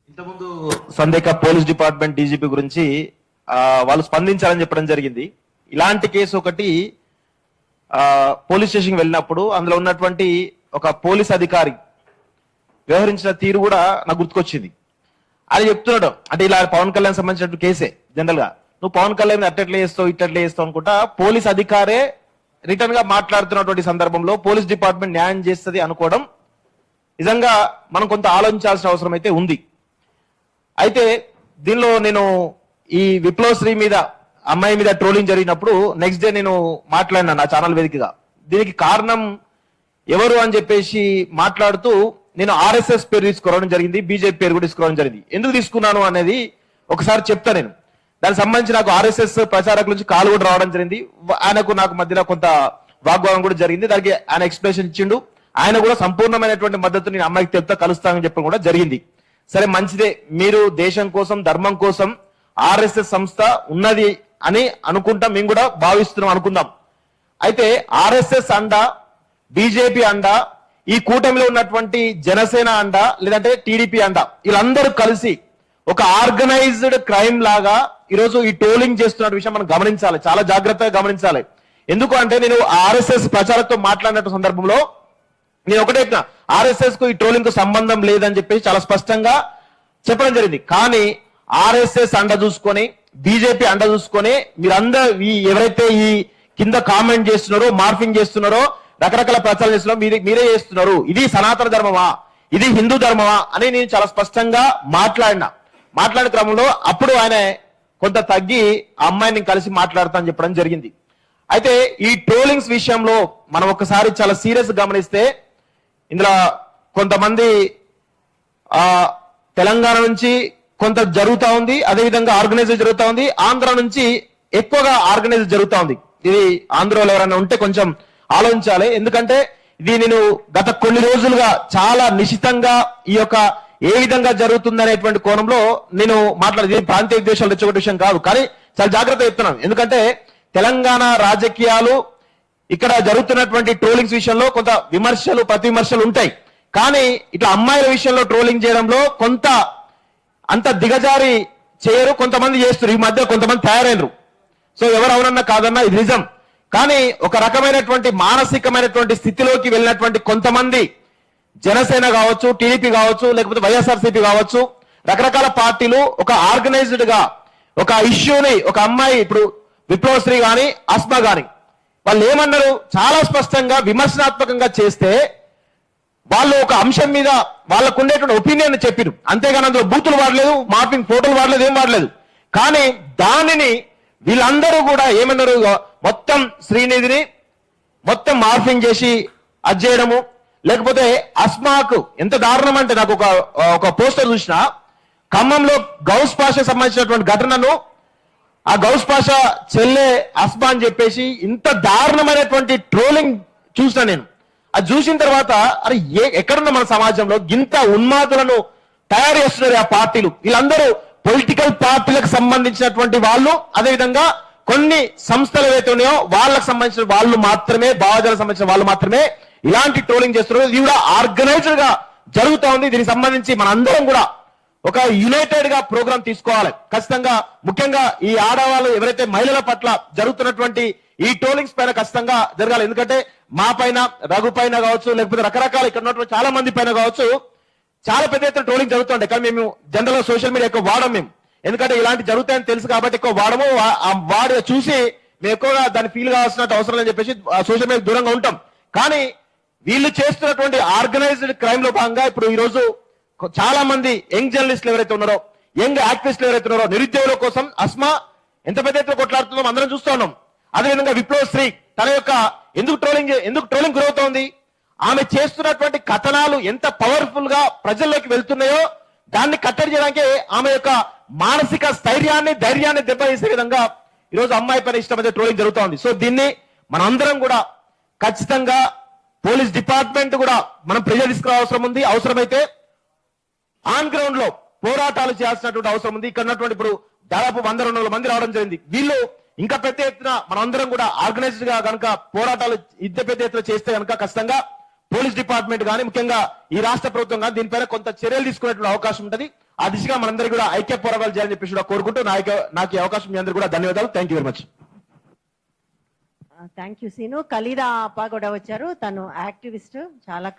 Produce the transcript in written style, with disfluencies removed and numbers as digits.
ఇంతకుముందు సందేక police department DGP గురించి వాళ్ళు స్పందించాలని చెప్పడం జరిగింది. ఇలాంటి కేసు ఒకటి పోలీస్ స్టేషన్ వెళ్ళినప్పుడు అందులో ఉన్నటువంటి ఒక పోలీస్ అధికారి వ్యవహరించిన తీరు కూడా నాకు గుర్తుకొచ్చింది. అది చెప్తున్నాడు, అంటే ఇలా పవన్ కళ్యాణ్ సంబంధించిన కేసే. జనరల్ గా నువ్వు పవన్ కళ్యాణ్ అట్టెట్లే చేస్తావు ఇట్టట్లే చేస్తావు అనుకుంటా పోలీస్ అధికారే రిటర్న్ గా మాట్లాడుతున్నటువంటి సందర్భంలో పోలీస్ డిపార్ట్మెంట్ న్యాయం చేస్తుంది అనుకోవడం నిజంగా మనం కొంత ఆలోచించాల్సిన అవసరం అయితే ఉంది. అయితే దీనిలో నేను ఈ విప్లవశ్రీ మీద అమ్మాయి మీద ట్రోలింగ్ జరిగినప్పుడు నెక్స్ట్ డే నేను మాట్లాడినా నా ఛానల్ వేదికగా. దీనికి కారణం ఎవరు అని చెప్పేసి మాట్లాడుతూ నేను ఆర్ఎస్ఎస్ పేరు తీసుకురావడం జరిగింది, బీజేపీ పేరు కూడా తీసుకురావడం జరిగింది. ఎందుకు తీసుకున్నాను అనేది ఒకసారి చెప్తా. నేను దానికి సంబంధించి నాకు ఆర్ఎస్ఎస్ ప్రచారకుల నుంచి కాల్ కూడా రావడం జరిగింది. ఆయనకు నాకు మధ్యలో కొంత వాగ్వాదం కూడా జరిగింది. దానికి ఆయన ఎక్స్ప్లెనేషన్ ఇచ్చిండు. ఆయన కూడా సంపూర్ణమైనటువంటి మద్దతు నేను అమ్మాయికి తెలుపుతా కలుస్తానని చెప్పడం కూడా జరిగింది. సరే మంచిదే, మీరు దేశం కోసం ధర్మం కోసం ఆర్ఎస్ఎస్ సంస్థ ఉన్నది అని అనుకుంటాం, మేము కూడా భావిస్తున్నాం అనుకుందాం. అయితే ఆర్ఎస్ఎస్ అండ, బీజేపీ అండ, ఈ కూటమిలో ఉన్నటువంటి జనసేన అండ, లేదంటే టీడీపీ అండ, వీళ్ళందరూ కలిసి ఒక ఆర్గనైజ్డ్ క్రైమ్ లాగా ఈరోజు ఈ ట్రోలింగ్ చేస్తున్న విషయం మనం గమనించాలి, చాలా జాగ్రత్తగా గమనించాలి. ఎందుకు అంటే నేను ఆర్ఎస్ఎస్ ప్రచారంతో మాట్లాడినట్టు సందర్భంలో నేను ఒకటే ఆర్ఎస్ఎస్ కు ఈ ట్రోలింగ్ కు సంబంధం లేదని చెప్పేసి చాలా స్పష్టంగా చెప్పడం జరిగింది. కానీ ఆర్ఎస్ఎస్ అండ చూసుకొని బీజేపీ అండ చూసుకొని మీరందరూ ఎవరైతే ఈ కింద కామెంట్ చేస్తున్నారో, మార్ఫింగ్ చేస్తున్నారో, రకరకాల ప్రచారం చేస్తున్నారో మీరే చేస్తున్నారు. ఇది సనాతన ధర్మమా, ఇది హిందూ ధర్మమా అని నేను చాలా స్పష్టంగా మాట్లాడిన క్రమంలో అప్పుడు ఆయన కొంత తగ్గి ఆ అమ్మాయిని కలిసి మాట్లాడతానని చెప్పడం జరిగింది. అయితే ఈ ట్రోలింగ్స్ విషయంలో మనం ఒకసారి చాలా సీరియస్ గమనిస్తే ఇందులో కొంతమంది తెలంగాణ నుంచి కొంత జరుగుతా ఉంది, అదేవిధంగా ఆర్గనైజ్ జరుగుతా ఉంది. ఆంధ్ర నుంచి ఎక్కువగా ఆర్గనైజ్ జరుగుతా ఉంది. ఇది ఆంధ్రలో ఎవరైనా ఉంటే కొంచెం ఆలోచించాలి. ఎందుకంటే ఇది నేను గత కొన్ని రోజులుగా చాలా నిశితంగా ఈ యొక్క ఏ విధంగా జరుగుతుందనేటువంటి కోణంలో నేను మాట్లాడేది ప్రాంతీయ విద్వేషాలు తెచ్చుకునే విషయం కాదు, కానీ చాలా జాగ్రత్త చెప్తున్నాను. ఎందుకంటే తెలంగాణ రాజకీయాలు ఇక్కడ జరుగుతున్నటువంటి ట్రోలింగ్స్ విషయంలో కొంత విమర్శలు ప్రతి విమర్శలు ఉంటాయి. కానీ ఇట్లా అమ్మాయిల విషయంలో ట్రోలింగ్ చేయడంలో కొంత అంత దిగజారి చేయరు, కొంతమంది చేస్తారు. ఈ మధ్య కొంతమంది తయారైనరు. సో ఎవరు అవునన్నా కాదన్నా ఇది నిజం. కానీ ఒక రకమైనటువంటి మానసికమైనటువంటి స్థితిలోకి వెళ్ళినటువంటి కొంతమంది జనసేన కావచ్చు, టీడీపీ కావచ్చు, లేకపోతే వైఎస్ఆర్సీపీ కావచ్చు, రకరకాల పార్టీలు ఒక ఆర్గనైజ్డ్ గా ఒక ఇష్యూని, ఒక అమ్మాయి ఇప్పుడు విప్లవశ్రీ గాని అస్మా గాని వాళ్ళు ఏమన్నారు, చాలా స్పష్టంగా విమర్శనాత్మకంగా చేస్తే వాళ్ళు ఒక అంశం మీద వాళ్ళకు ఉండేటువంటి ఒపీనియన్ చెప్పిరు. అంతేగాని అందులో బూతులు వాడలేదు, మార్పింగ్ ఫోటోలు వాడలేదు, ఏం వాడలేదు. కానీ దానిని వీళ్ళందరూ కూడా ఏమన్నారు, మొత్తం శ్రీనిధిని మొత్తం మార్ఫింగ్ చేసి అది చేయడము. లేకపోతే అస్మాకు ఎంత దారుణం అంటే నాకు ఒక పోస్టర్ చూసిన ఖమ్మంలో గౌస్ పాషా సంబంధించినటువంటి ఘటనను ఆ గౌస్ పాషా చెల్లె అస్మా అని చెప్పేసి ఇంత దారుణమైనటువంటి ట్రోలింగ్ చూసిన నేను. అది చూసిన తర్వాత అరే ఎక్కడున్న మన సమాజంలో ఇంత ఉన్మాదులను తయారు చేస్తున్నారు ఆ పార్టీలు. వీళ్ళందరూ పొలిటికల్ పార్టీలకు సంబంధించినటువంటి వాళ్ళు, అదేవిధంగా కొన్ని సంస్థలు ఏవైతే ఉన్నాయో వాళ్ళకు సంబంధించిన వాళ్ళు మాత్రమే, భావజాలకు సంబంధించిన వాళ్ళు మాత్రమే ఇలాంటి ట్రోలింగ్ చేస్తున్నారు. ఇది కూడా ఆర్గనైజ్డ్ గా జరుగుతూ ఉంది. దీనికి సంబంధించి మనందరం కూడా ఒక యునైటెడ్ గా ప్రోగ్రామ్ తీసుకోవాలి ఖచ్చితంగా. ముఖ్యంగా ఈ ఆడవాళ్ళు ఎవరైతే మహిళల పట్ల జరుగుతున్నటువంటి ఈ ట్రోలింగ్స్ పైన ఖచ్చితంగా జరగాలి. ఎందుకంటే మా పైన, రఘు పైన కావచ్చు, లేకపోతే రకరకాల ఇక్కడ ఉన్నటువంటి చాలా మంది పైన కావచ్చు, చాలా పెద్ద ఎత్తున ట్రోలింగ్ జరుగుతుంటాయి. కానీ మేము జనరల్ గా సోషల్ మీడియా ఎక్కువ వాడము. మేము ఎందుకంటే ఇలాంటి జరుగుతాయని తెలుసు కాబట్టి ఎక్కువ వాడము. వాడి చూసి మేము ఎక్కువగా దాన్ని ఫీల్ కావాల్సిన అవసరం లేని చెప్పేసి సోషల్ మీడియా దూరంగా ఉంటాం. కానీ వీళ్ళు చేస్తున్నటువంటి ఆర్గనైజ్డ్ క్రైమ్ లో భాగంగా ఇప్పుడు ఈ రోజు చాలా మంది యంగ్ జర్నలిస్టులు ఎవరైతే ఉన్నారో, యంగ్ యాక్టివిస్టులు ఎవరైతే ఉన్నారో, నిరుద్యోగుల కోసం అస్మా ఎంత పెద్ద ఎత్తున కొట్లాడుతుందో అందరం చూస్తూ ఉన్నాం. అదేవిధంగా విప్లవశ్రీ తన యొక్క ఎందుకు ట్రోలింగ్ గురవుతోంది, ఆమె చేస్తున్నటువంటి కథనాలు ఎంత పవర్ఫుల్ గా ప్రజల్లోకి వెళ్తున్నాయో దాన్ని కట్టడి చేయడానికి ఆమె యొక్క మానసిక స్థైర్యాన్ని, ధైర్యాన్ని దెబ్బతీసే విధంగా ఈరోజు అమ్మాయి పైన ఇష్టమైతే ట్రోలింగ్ జరుగుతోంది. సో దీన్ని మనందరం కూడా ఖచ్చితంగా పోలీస్ డిపార్ట్మెంట్ కూడా మనం ప్రెజర్ తీసుకురావాల్సిన ఉంది. అవసరమైతే ఆన్ గ్రౌండ్ లో పోరాటాలు చేయాల్సినటువంటి అవసరం ఉంది. ఇక్కడ ఉన్నటువంటి ఇప్పుడు దాదాపు 100-200 మంది రావడం జరిగింది. వీళ్ళు ఇంకా పెద్ద ఎత్తున మనందరం కూడా ఆర్గనైజ్డ్ గా కనుక పోరాటాలు పెద్ద ఎత్తున చేస్తే కనుక ఖచ్చితంగా పోలీస్ డిపార్ట్మెంట్ కానీ ముఖ్యంగా ఈ రాష్ట్ర ప్రభుత్వం కానీ దీనిపైన కొంత చర్యలు తీసుకునేటువంటి అవకాశం ఉంటుంది. ఆ దిశగా మనందరికీ కూడా ఐక్య పోరాటాలు చేయాలని చెప్పేసి కూడా కోరుకుంటూ నాకు ఈ అవకాశం మీ అందరికీ కూడా ధన్యవాదాలు. Thank you very much. Thank you Seenu. Khalida అప్ప కూడా వచ్చారు. తను యాక్టివిస్ట్, చాలా